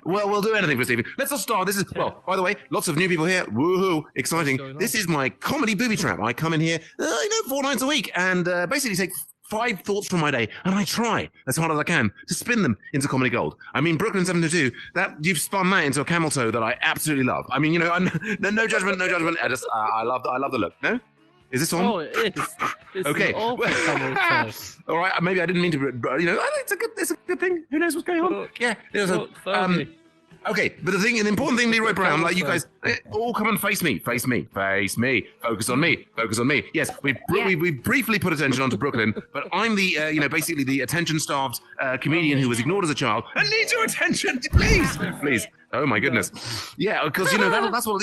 Well, we'll do anything for Stevie. Let's all start. This is, well, by the way, lots of new people here. Woohoo, exciting. This is my comedy booby trap. I come in here, 4 nights a week and basically take 5 thoughts from my day, and I try as hard as I can to spin them into comedy gold. I mean, Brooklyn 722, that you've spun that into a camel toe that I absolutely love. I mean, no judgment, no judgment. I love the look. No? Is this on? Oh, it is. It's okay. All right. Maybe I didn't mean to, but I think it's a good thing. Who knows what's going on? Yeah. Okay, but the important thing, Leroy Brown, like you guys, all come and face me, focus on me. Yes, we briefly put attention onto Brooklyn, but I'm the, basically the attention-starved comedian who was ignored as a child and needs your attention, please. Oh my goodness, yeah, because that's what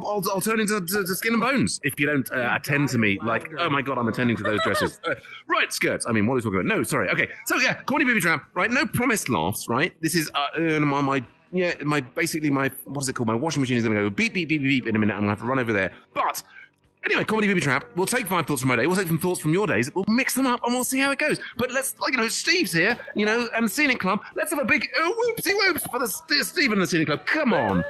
I'll turn into skin and bones if you don't attend to me. Like, oh my god, I'm attending to those dresses. Right, skirts. I mean, what are we talking about? No, sorry. Okay, so yeah, comedy booby trap. Right, no promised laughs. Right, this is my basically my what is it called? My washing machine is going to go beep beep beep beep in a minute. I'm going to have to run over there. But anyway, comedy booby trap. We'll take 5 thoughts from my day. We'll take some thoughts from your days. We'll mix them up and we'll see how it goes. But let's, Steve's here, and Scenic Club. Let's have a big whoopsie whoops for the Steve and the Scenic Club. Come on.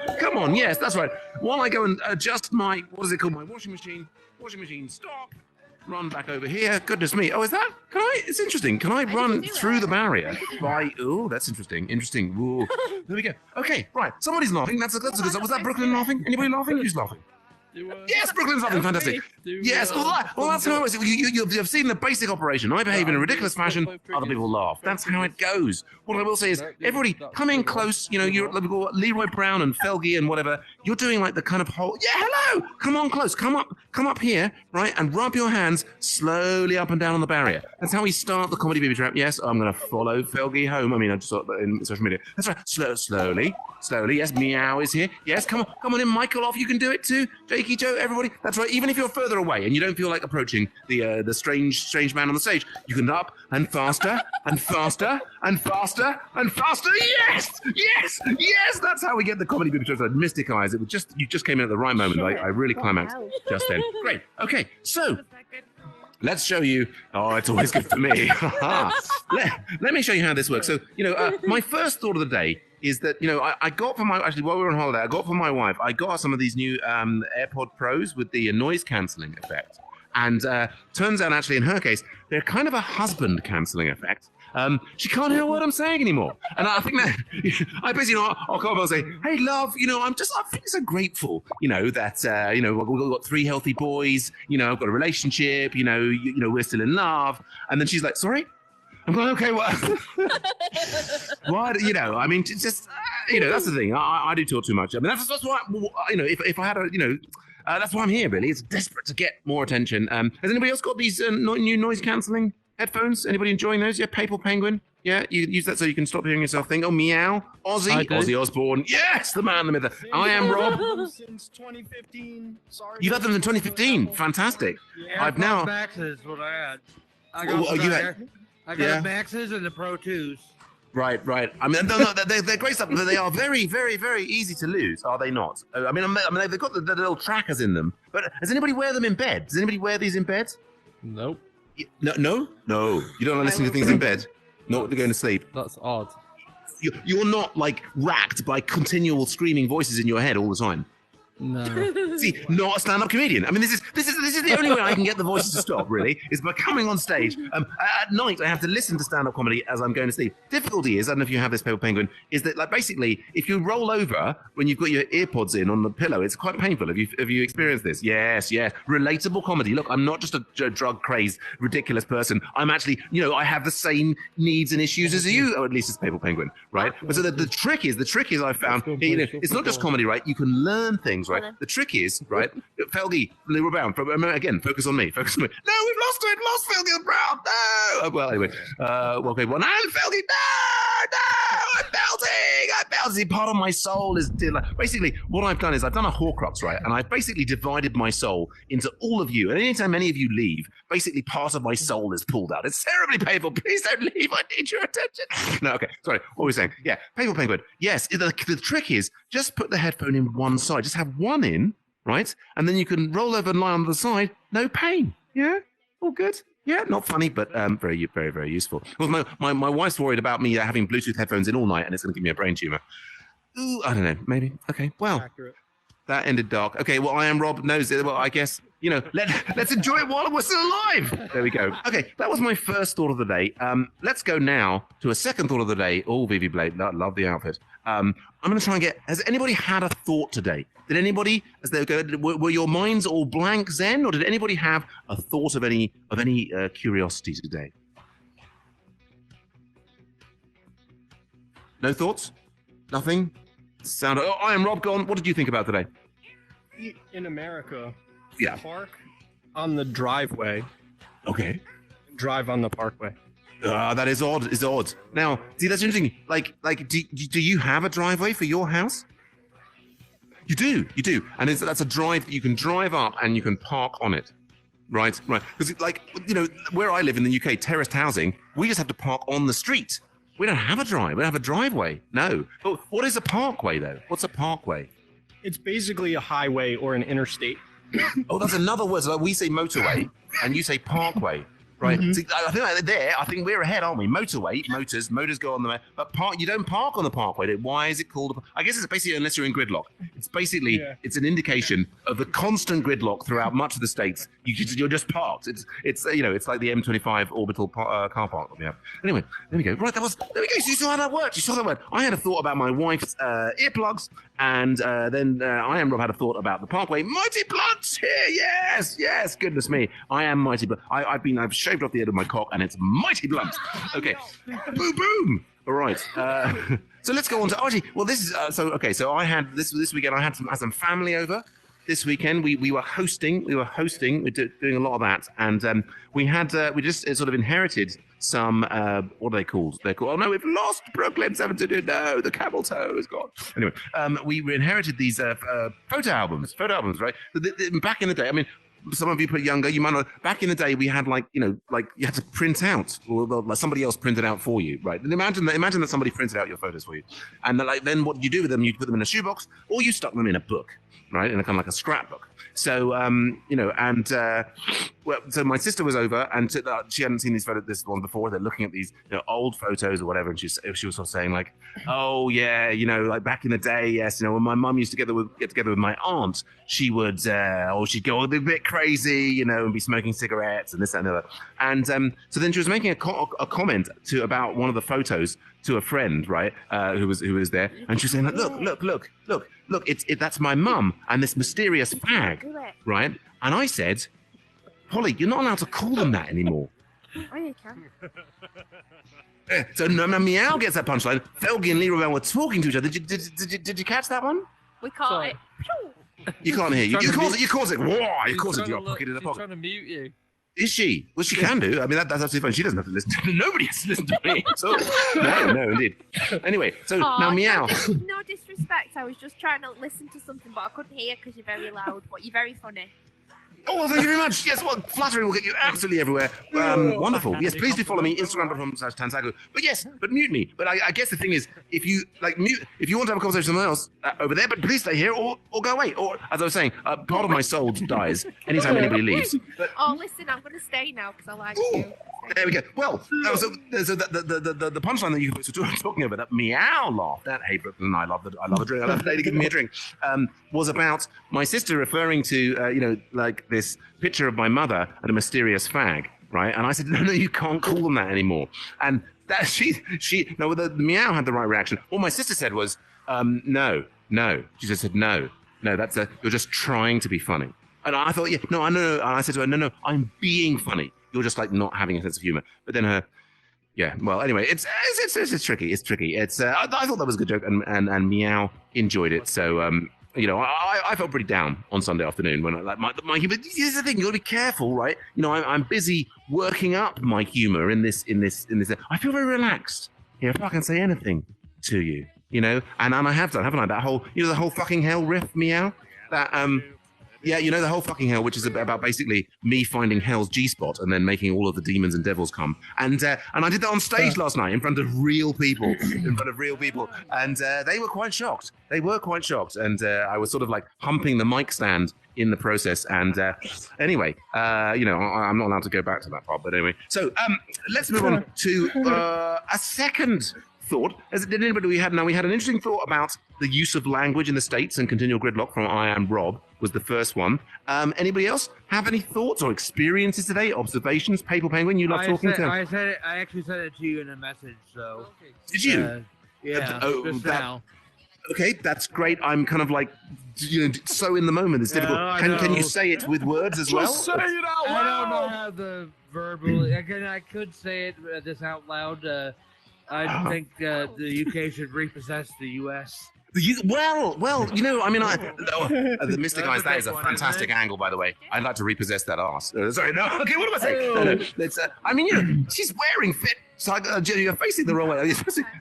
Yes, that's right. While I go and adjust my my washing machine. Stop. Run back over here. Goodness me. Oh, is that? Can I? It's interesting. Can I run through the barrier? Oh, that's interesting. Ooh. There we go. Okay, right. Somebody's laughing. That's a good sign. Was that Brooklyn laughing? Anybody laughing? Who's laughing? Yes, Brooklyn's laughing. Fantastic. Yes. Well, that's how it is. You've seen the basic operation. I behave in a ridiculous fashion. Other people laugh. That's how it goes. What I will say is, everybody, come in close. You're Leroy Brown and Felgi and whatever. You're doing like the kind of whole. Yeah, hello. Come on close. Come up here, right, and rub your hands slowly up and down on the barrier. That's how we start the comedy booby trap. Yes, I'm going to follow Felgi home. I mean, I just saw it in social media. That's right. Slowly. Yes, Meow is here. Yes, come on in, Michael. Off. You can do it too. Jakey Joe, everybody. That's right. Even if you're further away and you don't feel like approaching the strange man on the stage, you can up and faster and faster and faster and faster. Yes. That's how we get the comedy booby trap. Mystic eyes. You just came in at the right moment. I really climaxed just then. Great. Okay, so let's show you. Oh, it's always good for me. Let me show you how this works. So, my first thought of the day is that, I got for while we were on holiday, I got for my wife, I got some of these new AirPod Pros with the noise cancelling effect. And turns out, actually, in her case, they're kind of a husband cancelling effect. She can't hear what I'm saying anymore. And I think that, I basically, I'll come up and say, hey, love, I feel so grateful, that, we've got 3 healthy boys, I've got a relationship, we're still in love. And then she's like, sorry? I'm going, okay, well, what, I mean, just, that's the thing. I do talk too much. I mean, that's why, if I had that's why I'm here, really. It's desperate to get more attention. Has anybody else got these new noise cancelling headphones? Anybody enjoying those? Yeah, Papal Penguin. Yeah, you use that so you can stop hearing yourself think. Oh, Meow. Ozzy Osbourne. Yes, the man, the myth. I am Rob. Since 2015. Sorry. You've had them in 2015. Fantastic. Yeah, I've now Maxes is what I had. I got Maxes and the Pro 2s. Right. I mean, they're great stuff, but they are very, very, very easy to lose, are they not? I mean, they've got the little trackers in them. But does anybody wear them in bed? Does anybody wear these in bed? Nope. No. You don't listen to things in bed. Not going to sleep. That's odd. You're not like racked by continual screaming voices in your head all the time. No. See, not a stand-up comedian. I mean, this is the only way I can get the voices to stop. Really, is by coming on stage. At night, I have to listen to stand-up comedy as I'm going to sleep. Difficulty is, I don't know if you have this, Paper Penguin, is that like basically, if you roll over when you've got your earpods in on the pillow, it's quite painful. Have you experienced this? Yes. Relatable comedy. Look, I'm not just a drug-crazy, ridiculous person. I'm actually, I have the same needs and issues as you, or at least as Paper Penguin, right? But so the trick is, I found, it's not just comedy, right? You can learn things. Right. The trick is, right, Felgi, Leroy Brown, again, focus on me. No, we've lost it. Lost Felgi Brown. No. Well, anyway, okay, well, and Felgi, no, I'm belting. Part of my soul is basically what I've done is I've done a Horcrux, right, and I've basically divided my soul into all of you. And anytime any of you leave, basically part of my soul is pulled out. It's terribly painful. Please don't leave. I need your attention. No, okay, sorry. What were we saying? Yeah, Paper Penguin. Yes, the trick is just put the headphone in one side. Just have one in, right? And then you can roll over and lie on the side. No pain. Yeah? All good? Yeah, not funny, but very, very, very useful. Well, my wife's worried about me having Bluetooth headphones in all night, and it's going to give me a brain tumor. Ooh, I don't know. Maybe. Okay. Well, Accurate. that ended dark. Okay. Well, I am Rob knows it. Well, I guess let's enjoy it while we're still alive. There we go. Okay, that was my first thought of the day. Let's go now to a second thought of the day. Oh, Vivi Blade, love the outfit. I'm going to try and get. Has anybody had a thought today? Did anybody, as they go, were your minds all blank Zen, or did anybody have a thought of any curiosity today? No thoughts? Nothing? Sound. Oh, I am Rob. Gone. What did you think about today? In America, Yeah. park on the driveway, Okay. drive on the parkway. That is odd. Is odd. Now, see, that's interesting. Like, do you have a driveway for your house? You do, and that's a drive that you can drive up and you can park on it, right? Because, where I live in the UK, terraced housing, we just have to park on the street. We don't have a drive. We don't have a driveway. No. But what is a parkway, though? What's a parkway? It's basically a highway or an interstate. Oh, that's another word. So like we say motorway, and you say parkway. Right. Mhm. See, I think we're ahead, aren't we? Motorway, motors go on the way, but you don't park on the parkway. Why is it called? I guess it's basically unless you're in gridlock. It's basically it's an indication of the constant gridlock throughout much of the states. You're just parked. It's like the M25 orbital car park that we have. Anyway, there we go. Right, there we go. So you saw how that worked. You saw that worked. I had a thought about my wife's earplugs, and then I am Rob had a thought about the parkway. Mighty Blunts here, yes. Goodness me, I am Mighty Blunt. I've shaved off the end of my cock, and it's Mighty Blunt. Okay, boom. All right. So let's go on to Archie. Well, this is So I had this weekend. I had some family over. This weekend we were hosting. We're doing a lot of that, and we just sort of inherited some. What are they called? They're called. Oh no, we've lost Brooklyn 72. No, the camel toe is gone. Anyway, we inherited these photo albums, right? Back in the day, I mean. Some of you put younger, you might not. Back in the day, we had you had to print out, or somebody else printed out for you, right? And imagine that somebody printed out your photos for you, and then what you do with them? You put them in a shoebox, or you stuck them in a book, right? In a kind of like a scrapbook. So so my sister was over, and she hadn't seen this one before. They're looking at these old photos or whatever, and she was sort of saying like, oh yeah, like back in the day, yes, when my mum used to get together with my aunt, she would she'd go a bit crazy, and be smoking cigarettes and this that, and the other. And so then she was making a comment about one of the photos to a friend, right, who was there, and she was saying like, look, that's my mum and this mysterious fag, right? And I said, Polly, you're not allowed to call them that anymore. Oh, you can. So Meow gets that punchline. Felgi and Leroy were talking to each other. Did you catch that one? We caught it. You can't hear. You cause it. Whoa! You cause it. You're pocket in the She's pocket. trying to mute you. Is she? Well, she can do. I mean, that's absolutely fine. She doesn't have to listen. Nobody has to listen to me. So, no, indeed. Anyway, so now Meow. No disrespect. I was just trying to listen to something, but I couldn't hear because you're very loud. But you're very funny. Oh, well, thank you very much. Yes, well, flattery will get you absolutely everywhere. Wonderful. Yes, please do follow me, Instagram.com/Tansaku. But mute me. But I guess the thing is, if you if you want to have a conversation with someone else over there, but please stay here or go away. Or, as I was saying, part of my soul dies anytime anybody leaves. But, Listen, I'm going to stay now because I like you. there we go. Well, so the punchline that you were talking about, that meow laugh, that hey Brooklyn, I love a drink, I love a lady giving me a drink, was about my sister referring to like this picture of my mother and a mysterious fag, right? And I said, no, you can't call them that anymore. And that the meow had the right reaction. All my sister said was, no. She just said, no, that's you're just trying to be funny. And I thought, I know. And I said to her, no, I'm being funny. You're just like not having a sense of humor. But then well, anyway, it's tricky. It's tricky. I thought that was a good joke, and Meow enjoyed it. So I felt pretty down on Sunday afternoon when my humor. Here's the thing: you got to be careful, right? I'm busy working up my humor in this. I feel very relaxed here. If I can say anything to you, and I have done, haven't I? That whole, the whole fucking hell riff, Meow. That Yeah, the whole fucking hell, which is about basically me finding hell's G-spot and then making all of the demons and devils come. And I did that on stage last night in front of real people, and they were quite shocked. And I was sort of like humping the mic stand in the process. And anyway, I'm not allowed to go back to that part, but anyway. So let's move on to a second thought. Did anybody we had an interesting thought about the use of language in the States and continual gridlock from I Am Rob was the first one. Anybody else have any thoughts or experiences today? Observations? Paper Penguin, you love talking to. I said it. I actually said it to you in a message. So. Did you? Yeah. Just now. Okay, that's great. I'm kind of like, so in the moment. It's difficult. Can you say it with words as well? Say it out loud. I don't know how the verbal. I could say it this out loud. I think the UK should repossess the US. Well, I mean, the Mystic Eyes, that is a fantastic angle, by the way. I'd like to repossess that arse. Sorry, no, okay, what am I saying? No, I mean, she's wearing fit. So you're facing the wrong way.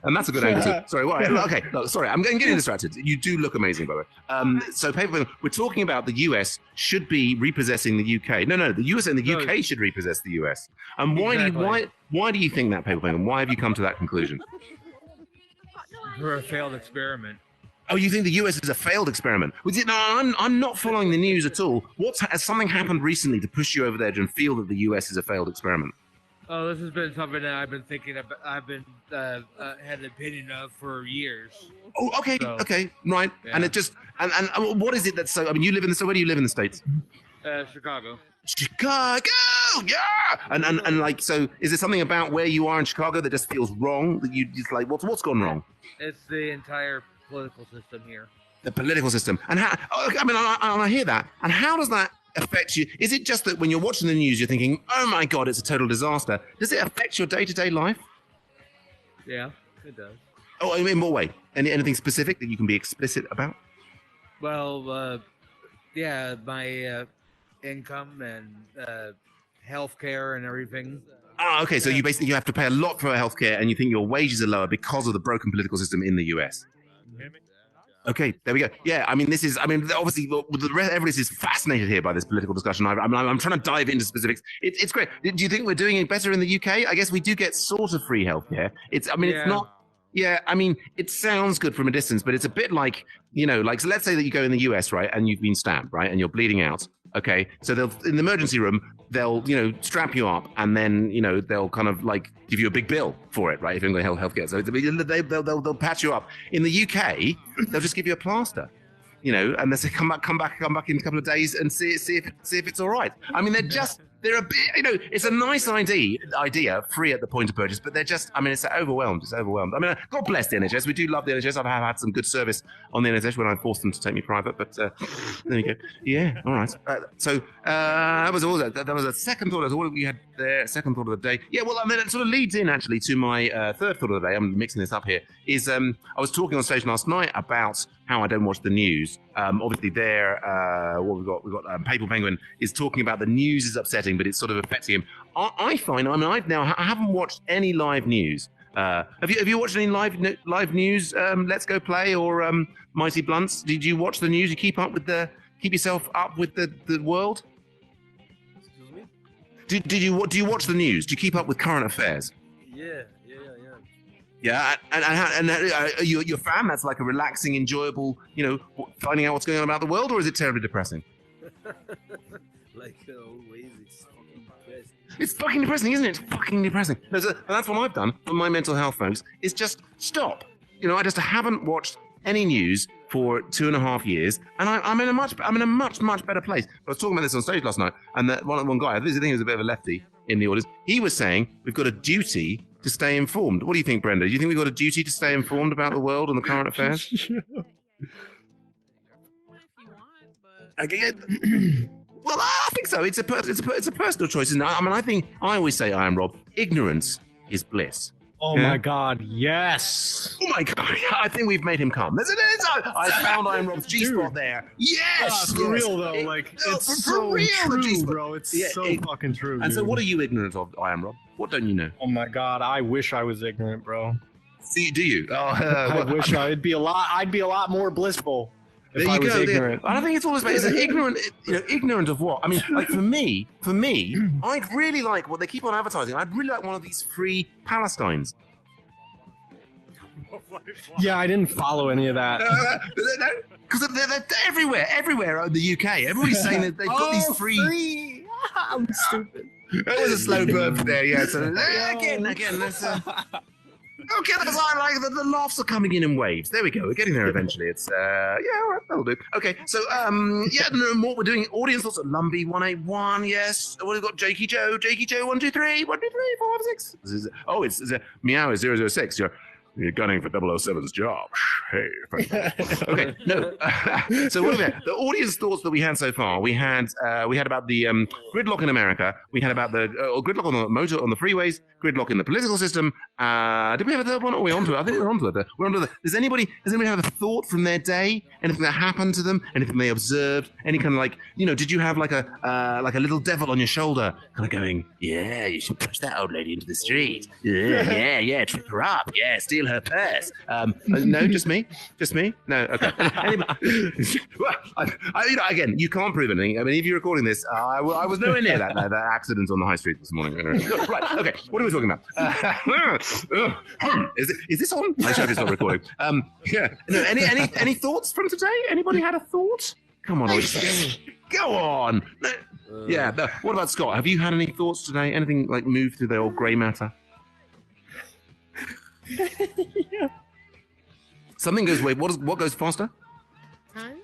And that's a good angle, too. Sorry, okay, no, sorry, I'm getting distracted. You do look amazing, by the way. So, we're talking about the US should be repossessing the UK. No, the US and the UK should repossess the US. And why do you think that, Paper Penguin? Why have you come to that conclusion? For a failed experiment. Oh, you think the US is a failed experiment? No, I'm not following the news at all. Has something happened recently to push you over the edge and feel that the US is a failed experiment? Oh, this has been something that I've been thinking about. I've been had an opinion of for years. Oh, okay, okay, right. Yeah. And it just and what is it that's so? I mean, you live in the. So where do you live in the States? Chicago. Chicago, yeah. And like, so is there something about where you are in Chicago that just feels wrong? That you just like, what's gone wrong? It's the entire political system here. The political system, and how? I mean, I hear that. And how does that affect you? Is it just that when you're watching the news, you're thinking, "Oh my God, it's a total disaster"? Does it affect your day-to-day life? Yeah, it does. Oh, in what way? Anything specific that you can be explicit about? Well, yeah, my income and healthcare and everything. Ah, okay. So you have to pay a lot for healthcare, and you think your wages are lower because of the broken political system in the US. Okay, there we go. Yeah, I mean, obviously, everybody is fascinated here by this political discussion. I'm trying to dive into specifics. It's great. Do you think we're doing it better in the UK? I guess we do get sort of free healthcare. It's not. Yeah, I mean, it sounds good from a distance, but it's a bit like, so let's say that you go in the US, right, and you've been stabbed, right, and you're bleeding out. Okay, so in the emergency room, they'll, strap you up, and then, they'll kind of like give you a big bill for it, right? If you're going to healthcare, so they'll patch you up. In the UK, they'll just give you a plaster, and they say come back in a couple of days and see if it's all right. I mean, they're a bit, it's a nice idea, free at the point of purchase, but they're just, it's overwhelmed. It's overwhelmed. I mean, God bless the NHS. We do love the NHS. I've had some good service on the NHS when I forced them to take me private, but there you go. Yeah, all right. So that was a second thought. That's all we had there. Second thought of the day. Yeah, well, I mean, it sort of leads in actually to my third thought of the day. I'm mixing this up here. Is I was talking on stage last night about how I don't watch the news. Obviously, what we've got Paper Penguin is talking about the news is upsetting, but it's sort of affecting him. I find, I haven't watched any live news. Have you watched any live news? Let's Go Play or Mighty Blunts? Did you watch the news? You keep yourself up with the world? Excuse me? Do you watch the news? Do you keep up with current affairs? Yeah. Yeah, and are you a fan? That's like a relaxing, enjoyable, finding out what's going on about the world, or is it terribly depressing? Like always, it's fucking depressing. It's fucking depressing, isn't it? It's fucking depressing. And that's what I've done for my mental health, folks. Is just stop. I just haven't watched any news for 2.5 years, and I'm in a much better place. I was talking about this on stage last night, and that one guy, I think he was a bit of a lefty in the audience. He was saying we've got a duty to stay informed. What do you think, Brenda? Do you think we've got a duty to stay informed about the world and the current affairs? Well, I think so. It's a personal choice, isn't it? I always say, I am Rob. Ignorance is bliss. Oh my God, yes. Oh my God, I think we've made him come. I found I am Rob's G-spot there. Yes. For real though, it's so real, true, bro. It's so fucking true. And so, what are you ignorant of, I am Rob? What don't you know? Oh my God, I wish I was ignorant, bro. See, do you? I wish I'd be a lot more blissful. If I was ignorant. I don't think it's all about ignorant of what? I mean, like for me, I'd really like what they keep on advertising. I'd really like one of these free Palestines. Yeah, I didn't follow any of that. Because they're everywhere in the UK. Everybody's saying that they've got these free. I'm stupid. That was a slow burp there, yeah. So again, let's. Okay, that's I like the laughs are coming in waves. There we go. We're getting there eventually. It's yeah, all right, that'll do. Okay, so yeah, no more. We're doing audience thoughts at Lumbee 181. Yes, we've got Jakey Joe 123 4 5 6. Oh, it's Meow is 006. You're gunning for 007's job. Hey. Okay, no. So what are we at? The audience thoughts that we had so far. We had about the gridlock in America. We had about the gridlock on the freeways. Gridlock in the political system. Did we have a third one? Or are we onto it? I think we're onto it. We're onto it. Does anybody have a thought from their day? Anything that happened to them? Anything they observed? Any kind of like, did you have like a little devil on your shoulder, kind of going, yeah, you should push that old lady into the street. Yeah, trip her up. Yeah, steal her purse. No, just me. No, okay. Well, again, you can't prove anything. I mean, if you're recording this, I was nowhere near that accident on the high street this morning. Right. Okay. What are we talking about? Is this on? I hope it's not recording. Yeah. No. Any thoughts from today? Anybody had a thought? Come on, go on. Yeah. No. What about Scott? Have you had any thoughts today? Anything like move through the old grey matter? Yeah. Something goes. Wait. What goes faster? Time?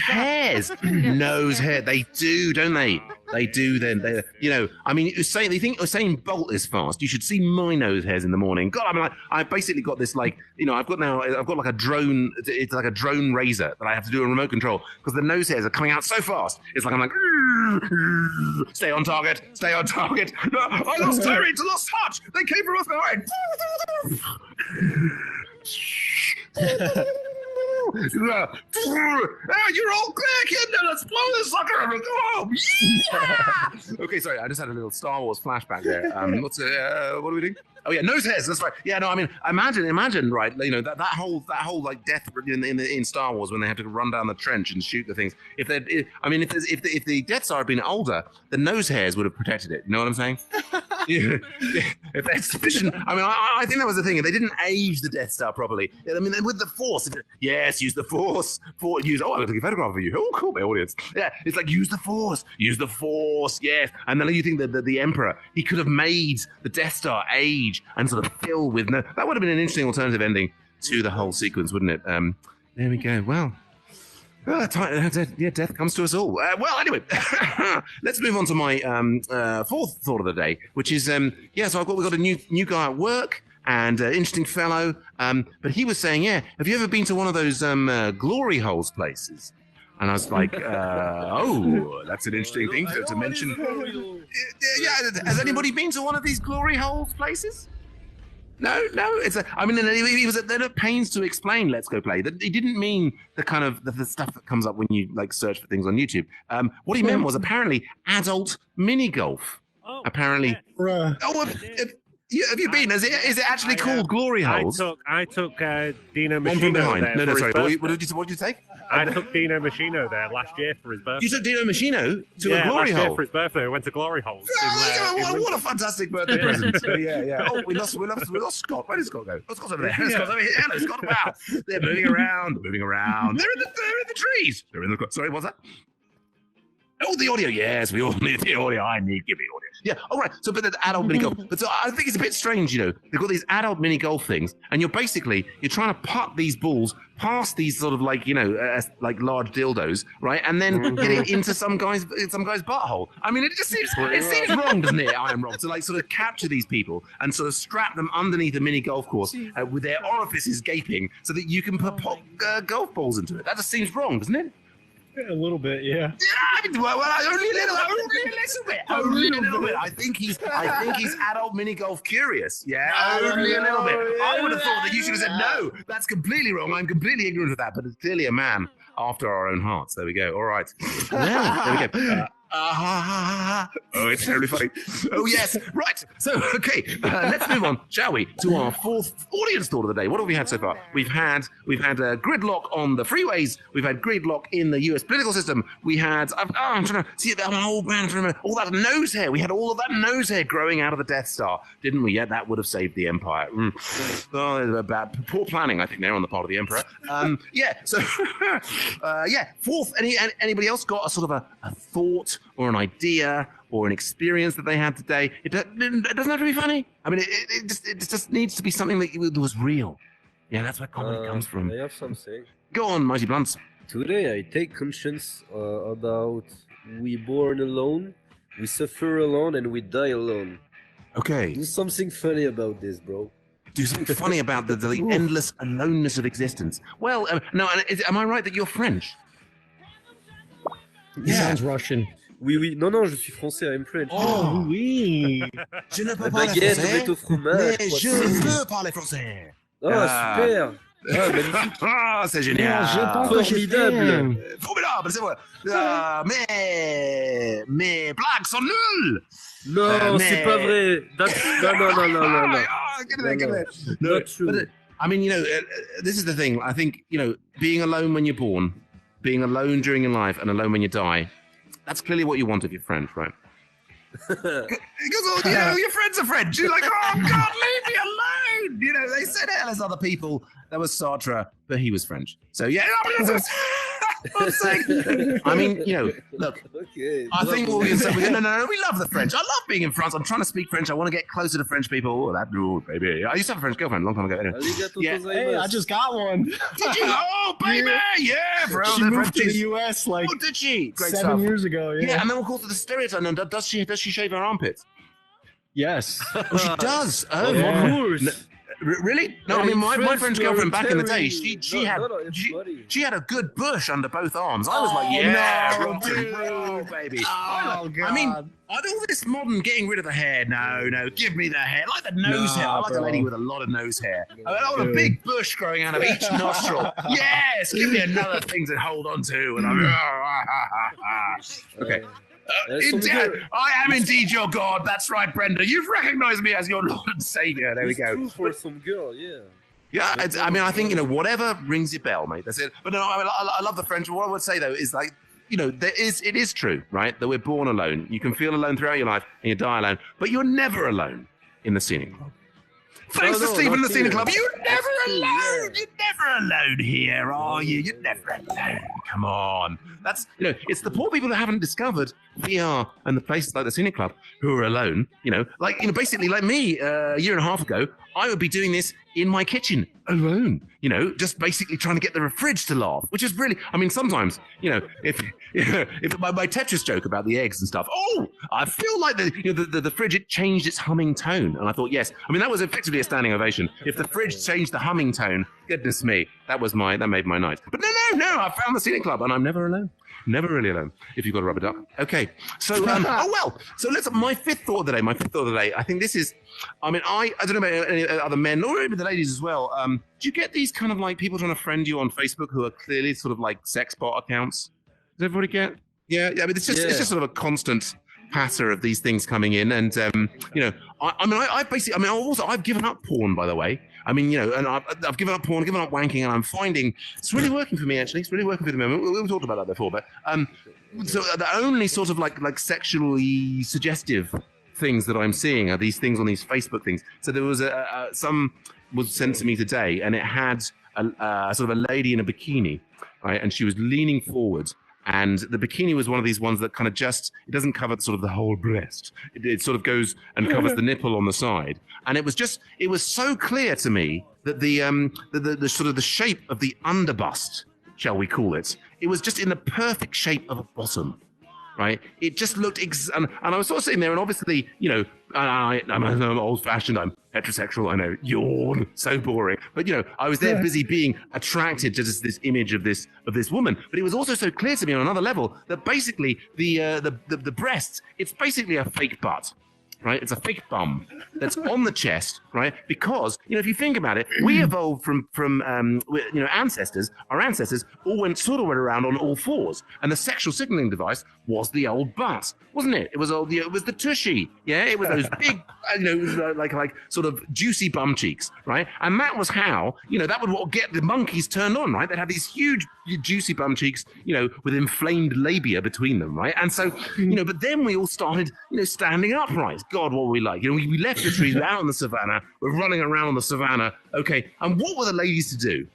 Hairs, nose hair. They do, don't they? They do. Then I mean, they think Usain Bolt is fast. You should see my nose hairs in the morning. God, I mean, I basically got this I've got like a drone. It's like a drone razor that I have to do a remote control because the nose hairs are coming out so fast. It's like I'm like, stay on target. No, I lost Terry to lost touch. They came from us behind. You're all clear, kid. Now let's blow this sucker and go home. Yeah! Okay, sorry, I just had a little Star Wars flashback there. What are we doing? Oh yeah, nose hairs. That's right. Yeah, no, I mean, imagine, right? That whole like death in Star Wars when they have to run down the trench and shoot the things. If the Death Star had been older, the nose hairs would have protected it. You know what I'm saying? Yeah. If that's sufficient. I mean, I think that was the thing. If they didn't age the Death Star properly, I mean, with the Force. Yes, use the Force. I'm going to take a photograph of you. Oh, cool, my audience. Yeah, it's like use the Force. Yes, and then you think that the Emperor, he could have made the Death Star age and sort of fill with that would have been an interesting alternative ending to the whole sequence, wouldn't it? There we go. Well, death comes to us all. Well, anyway, let's move on to my fourth thought of the day, which is so we've got a new guy at work and interesting fellow. But he was saying, have you ever been to one of those glory holes places? And I was like, oh, that's an interesting thing to mention. Yeah, has anybody been to one of these glory holes places? No. He was at pains to explain "Let's Go Play." That he didn't mean the kind of the stuff that comes up when you like search for things on YouTube. What he meant was apparently adult mini golf. Oh, apparently. Yeah. Have you been? Is it actually called glory holes? I took Dino Machino. One from behind. There No, for sorry. his What did you take? I took Dino Machino there last year for his birthday. You took Dino Machino to a glory last year hole for his birthday. We went to glory holes. What a fantastic birthday present! Yeah. Oh, we lost Scott. Where did Scott go? Oh, Scott's over there. Scott's over here. Hello, Scott. Wow, they're moving around. They're in the trees. They're in the. Sorry, what's that? Oh, the audio. Yes, we all need the audio. Give me audio. Yeah. All right. So, but the adult mini golf. But so I think it's a bit strange. They've got these adult mini golf things, and you're trying to putt these balls past these sort of like like large dildos, right? And then get it into some guy's butthole. I mean, it seems wrong, doesn't it? I am wrong. To like sort of capture these people and sort of strap them underneath a mini golf course with their orifices gaping, so that you can put golf balls into it. That just seems wrong, doesn't it? A little bit, yeah. Yeah, well, only a little bit. I think he's adult mini golf curious. Yeah, only a little bit. I would have thought that you should have said no. That's completely wrong. I'm completely ignorant of that. But it's clearly a man after our own hearts. There we go. All right. Well, there we go. Oh, it's terribly funny. Oh, yes. Right. So, okay, let's move on, shall we, to our fourth audience thought of the day. What have we had so far? We've had gridlock on the freeways. We've had gridlock in the US political system. We had, I'm trying to see that old man from all that nose hair. We had all of that nose hair growing out of the Death Star, didn't we? Yeah, that would have saved the Empire. Oh, bad, poor planning, I think, there on the part of the Emperor. Yeah, so, fourth, anybody else got a sort of a thought thought or an idea or an experience that they had today. It doesn't have to be funny. I mean, it just needs to be something that was real. Yeah, that's where comedy comes from. I have something. Go on, Mighty Blunts. Today I take conscience about we born alone, we suffer alone, and we die alone. Okay. Do something funny about this, bro. Do something funny about the endless aloneness of existence. Well, no, am I right that you're French? He sounds Russian. Oui. Non, je suis français, I'm French. Oh, oui. Je ne peux Baguette, omelette au fromage. Mais je veux parler français. Ah, super. Ah, magnifique. Ah, c'est génial. Je pense que Formidable. Formidable, c'est vrai. Mais mes blagues sont nulles. Non, c'est pas vrai. Non. No, Not true. but, I mean, this is the thing. I think, being alone when you're born, being alone during your life, and alone when you die, that's clearly what you want of your friend, right? Because your friends are French. You're like, oh God, leave me alone. They said it as other people. That was Sartre, but he was French. So yeah, I'm saying. I mean, look. Okay. I think we'll say, no, we love the French. I love being in France. I'm trying to speak French. I want to get closer to French people. Oh, baby. I used to have a French girlfriend a long time ago. Anyway. Yeah. Hey, I just got one. Did you? Oh, baby. Yeah, bro. She moved to the U.S. like did she? Great 7 stuff. years ago. Yeah, and then we'll call it the stereotype. No, does she shave her armpits? Yes. Oh, she does. Oh, Yeah. Of course. Really? No, Yeah, I mean my French French girlfriend back in the day, military- she had a good bush under both arms. I was like, Oh, yeah, no, rock and dude. roll, baby. Oh, God. I mean, all this modern getting rid of the hair. No, give me the hair. I like the nose hair. I like a bro. lady with a lot of nose hair. I want a big bush growing out of each nostril. Yes, give me another thing to hold on to. And I'm okay. I am indeed your God. That's right, Brenda. You've recognized me as your Lord and Savior. There we It's go. true for some girl, yeah. Yeah, I think, whatever rings your bell, mate. That's it. But no, I love the French. What I would say, though, is like, it is true, right? That we're born alone. You can feel alone throughout your life and you die alone. But you're never alone in the Scenic Club. Thanks to Stephen in the Scenic Club. You're never alone. You're never alone here, are you? You're never alone. Come on. That's, it's the poor people who haven't discovered VR and the places like the Scenic Club who are alone. Basically like me a year and a half ago, I would be doing this in my kitchen alone, just basically trying to get the fridge to laugh, which is really, I mean, sometimes, if my Tetris joke about the eggs and stuff, I feel like the fridge, it changed its humming tone. And I thought, yes, I mean, that was effectively a standing ovation. If the fridge changed the humming tone, goodness me, that made my night. But no, I found the Scenic Club and I'm never alone. Never really alone, if you've got to rub it up. Okay, so, so my fifth thought of the day, I think this is, I mean, I don't know about any other men, or even the ladies as well. Do you get these kind of like people trying to friend you on Facebook who are clearly sort of like sex bot accounts? Does everybody get? Yeah, I mean, it's just sort of a constant patter of these things coming in. And, I've given up porn, by the way. I mean, and I've given up porn, given up wanking, and I'm finding it's really working for me, actually. It's really working for the moment. We've talked about that before, but so the only sort of like sexually suggestive things that I'm seeing are these things on these Facebook things. So there was some was sent to me today, and it had a sort of a lady in a bikini, right? And she was leaning forward. And the bikini was one of these ones that kind of it doesn't cover sort of the whole breast. It sort of goes and covers the nipple on the side. And it was so clear to me that the sort of the shape of the underbust, shall we call it, it was just in the perfect shape of a bottom, right? It just looked, and I was sort of sitting there and obviously, I'm old fashioned, I'm heterosexual, I know, yawn, so boring. But I was there busy being attracted to just this image of this woman. But it was also so clear to me on another level that basically the breasts, it's basically a fake butt. Right, it's a fake bum that's on the chest, right? Because if you think about it, we evolved from ancestors. Our ancestors all went around on all fours, and the sexual signaling device was the old butt, wasn't it? It was the tushy, yeah. It was those big, it was like sort of juicy bum cheeks, right? And that was how that would what get the monkeys turned on, right? They'd have these huge juicy bum cheeks, with inflamed labia between them, right? And so but then we all started standing upright. God, what were we like? We left the trees, we're out on the savannah, we're running around on the savannah. Okay, and what were the ladies to do?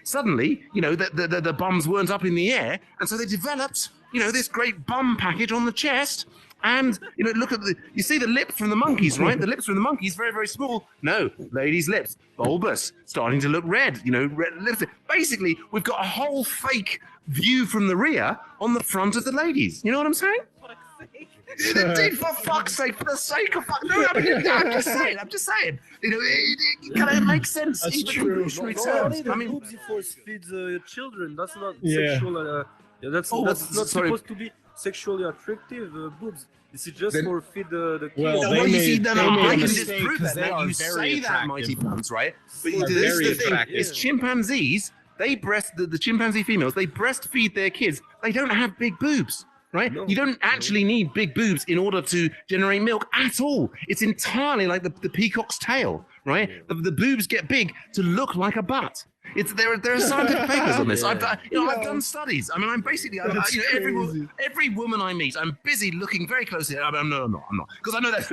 Suddenly, the bums weren't up in the air, and so they developed this great bum package on the chest. And, look at you see the lips from the monkeys, right? The lips from the monkeys, very, very small. No, ladies' lips, bulbous, starting to look red, red lips. Basically, we've got a whole fake view from the rear on the front of the ladies. You know what I'm saying? Indeed, for fuck's sake, for the sake of fuck. No, I'm just saying. It kind of makes sense. That's even true. in No, terms. I mean, boobs you force feed children. That's not Yeah. sexual. That's not supposed to be sexually attractive. Boobs. This is just Then- for feed the kids. Well, well, you see, they I made a can mistake disprove 'cause that. they Now, are you very say that, attractive. mighty puns, right? But They are this is very the thing: attractive. is chimpanzees. They the chimpanzee females. They breastfeed their kids. They don't have big boobs. Right? No. You don't actually need big boobs in order to generate milk at all. It's entirely like the peacock's tail, right? The boobs get big to look like a butt. There are scientific papers on this. Yeah. I've done studies. I mean, I'm basically That's crazy. every woman I meet, I'm busy looking very closely. I'm not, because I know that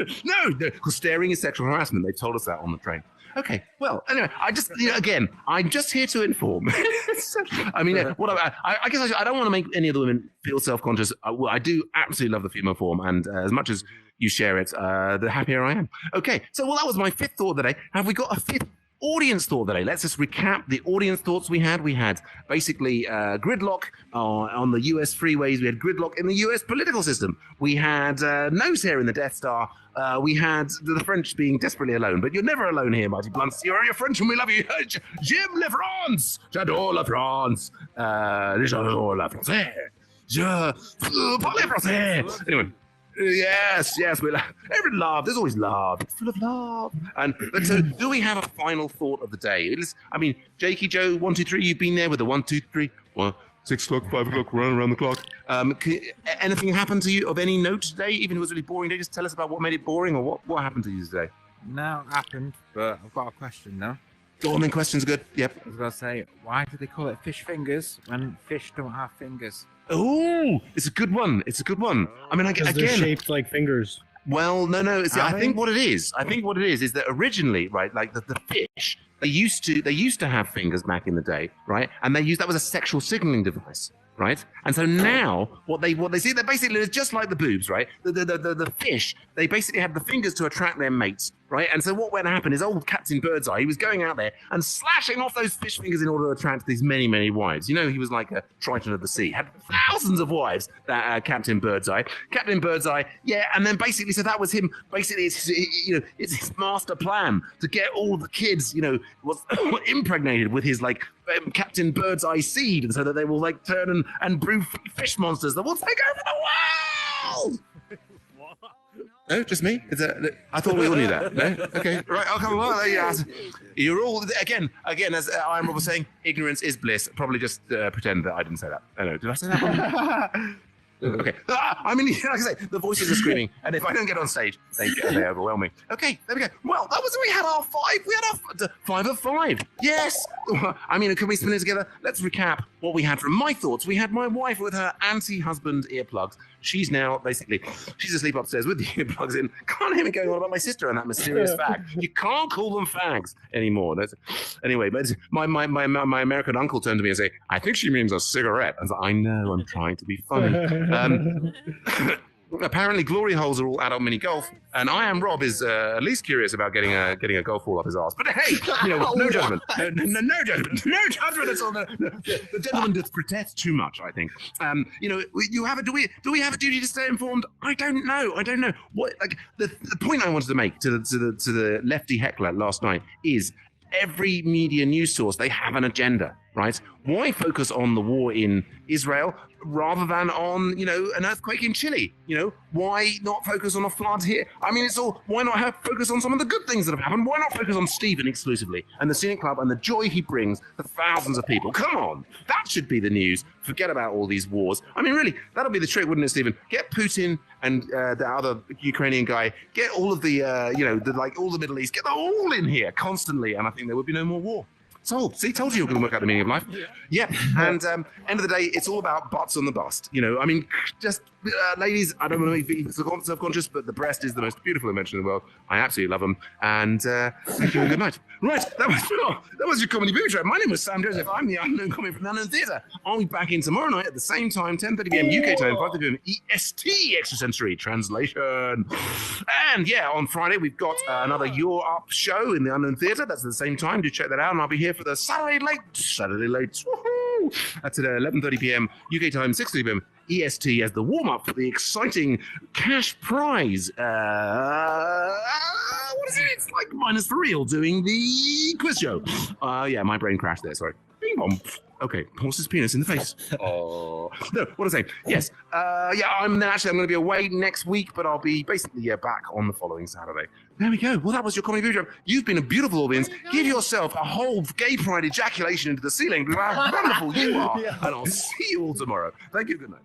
because staring is sexual harassment. They've told us that on the train. Okay, well, anyway, again, I'm just here to inform. I mean, I guess I don't want to make any of the women feel self-conscious. I do absolutely love the female form, and as much as you share it, the happier I am. Okay, so that was my fifth thought of the day. Have we got a fifth audience thought of the day? Let's just recap the audience thoughts we had. We had basically gridlock on the US freeways. We had gridlock in the US political system. We had nose hair in the Death Star. We had the French being desperately alone, but you're never alone here, Mighty Blunts. You're French and we love you. J'aime la France. J'adore la France. J'adore la français. Je parle français. Anyway. Yes, we love. Every love. There's always love. It's full of love. But so, do we have a final thought of the day? I mean, Jakey Joe, 1, 2, 3. You've been there with the 1, 2, 3. 1, 6 o'clock, 5 o'clock, run around the clock. Anything happened to you of any note today? Even if it was a really boring day, just tell us about what made it boring or what happened to you today. No, it happened, but I've got a question now. Go on then. Questions good. Yep. I was going to say, why do they call it fish fingers when fish don't have fingers? Oh, it's a good one. I mean, Because they're again, shaped like fingers. well, no. See, I Are think they? what it is is that originally, right, like the fish, they used to have fingers back in the day, right? And that was a sexual signaling device, right? And so now what they see, they're basically just like the boobs, right? The fish, they basically have the fingers to attract their mates, right? And so what went to happen is old Captain Birdseye, he was going out there and slashing off those fish fingers in order to attract these many, many wives. He was like a Triton of the sea, had thousands of wives, that Captain Birdseye. Captain Birdseye, yeah, and then basically, so that was him. Basically, it's his master plan to get all the kids, was impregnated with his like Captain Birdseye seed, and so that they will like turn and brew fish monsters that will take over the world. No, just me? I thought we all knew that. No? Okay, right. I'll come on. You're all again. As Iron Rob was saying, ignorance is bliss. Probably just pretend that I didn't say that. I know. Did I say that? Okay. I mean, like I say, the voices are screaming, and if I don't get on stage, they overwhelm me. Okay, there we go. Well, we had our 5. We had our 5 of 5. Yes. I mean, can we spin it together? Let's recap what we had from my thoughts. We had my wife with her anti-husband earplugs. She's now she's asleep upstairs with the earplugs in. Can't hear me going on about my sister and that mysterious fag. You can't call them fags anymore. Anyway, but my American uncle turned to me and say, "I think she means a cigarette." I was like, "I know, I'm trying to be funny." Apparently, glory holes are all adult mini golf, and I am Rob is at least curious about getting a golf ball up his arse. But hey, no judgment, no judgment, no judgment at all. The gentleman just protests too much, I think. You have do we have a duty to stay informed? I don't know. What the point I wanted to make to the lefty heckler last night is every media news source, they have an agenda, right? Why focus on the war in Israel rather than on, an earthquake in Chile? Why not focus on a flood here? I mean, why not focus on some of the good things that have happened? Why not focus on Stephen exclusively and the Scenic Club and the joy he brings to thousands of people? Come on, that should be the news. Forget about all these wars. I mean, really, that'll be the trick, wouldn't it, Stephen? Get Putin and the other Ukrainian guy, get all of the, all the Middle East, get them all in here constantly, and I think there would be no more war. Solved. See, told you you're going to work out the meaning of life. Yeah. And end of the day, it's all about butts on the bust. You know, I mean, just ladies, I don't want to be self-conscious, but the breast is the most beautiful invention in the world. I absolutely love them. And thank you and good night. Right, that was your comedy booby trap. My name was Sam Joseph. I'm the unknown comic from the Unknown Theatre. I'll be back in tomorrow night at the same time, 10:30 p.m. UK time, 5:30 p.m. EST extrasensory translation. And yeah, on Friday we've got another You're Up show in the Unknown Theatre. That's at the same time. Do check that out. And I'll be here for the Saturday late. Woohoo! That's at 11:30 p.m. UK time, 6:30 p.m. EST as the warm-up for the exciting cash prize. What is it? It's like -3 doing the quiz show. Yeah, my brain crashed there. Sorry. Bing bong. Okay, horse's penis in the face. Oh no, what was I saying? Yes. Yeah, I'm going to be away next week, but I'll be basically back on the following Saturday. There we go. Well, that was your comedy video. You've been a beautiful audience. Give yourself a whole gay pride ejaculation into the ceiling. How wonderful you are. And I'll see you all tomorrow. Thank you. Good night.